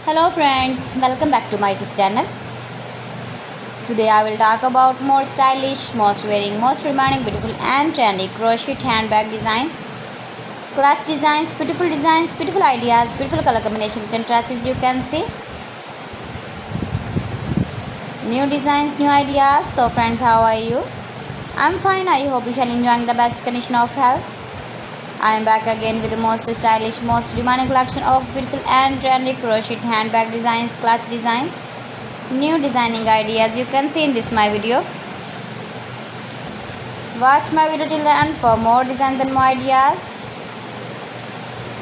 Hello friends, welcome back to my YouTube channel. Today I will talk about more stylish, most wearing, most demanding, beautiful and trendy crochet handbag designs, clutch designs, beautiful ideas, beautiful color combination contrasts as you can see. New designs, new ideas. So friends, how are you? I'm fine. I hope you shall enjoying the best condition of health. I am back again with the most stylish, most demanding collection of beautiful and trendy crochet handbag designs, clutch designs, new designing ideas you can see in this my video. Watch my video till the end for more designs and more ideas.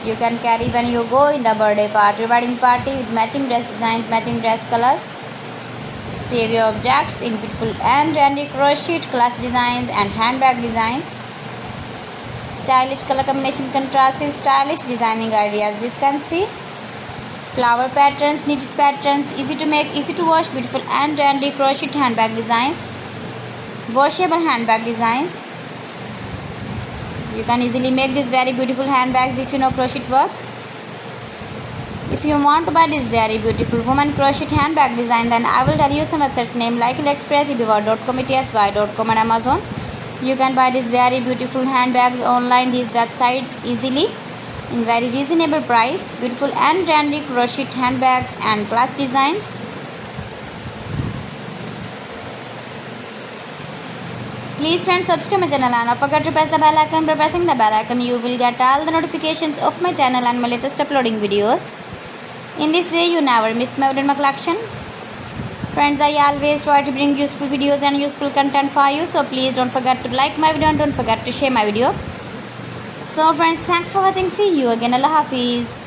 You can carry when you go in the birthday party, wedding party with matching dress designs, matching dress colors. Save your objects in beautiful and trendy crochet clutch designs and handbag designs. Stylish color combination contrasts, stylish designing ideas you can see. Flower patterns, knitted patterns, easy to make, easy to wash, beautiful and trendy crochet handbag designs, washable handbag designs. You can easily make these very beautiful handbags if you know crochet work. If you want to buy this very beautiful woman crochet handbag design, then I will tell you some websites name like AliExpress, eBay.com, etsy.com and Amazon. You can buy these very beautiful handbags online, these websites easily in very reasonable price. Beautiful and trendy crochet handbags and clutch designs. Please friends, subscribe my channel and don't forget to press the bell icon. By pressing the bell icon you will get all the notifications of my channel and my latest uploading videos. In this way you never miss my collection. Friends, I always try to bring useful videos and useful content for you. So please don't forget to like my video and don't forget to share my video. So friends, thanks for watching. See you again. Allah Hafiz.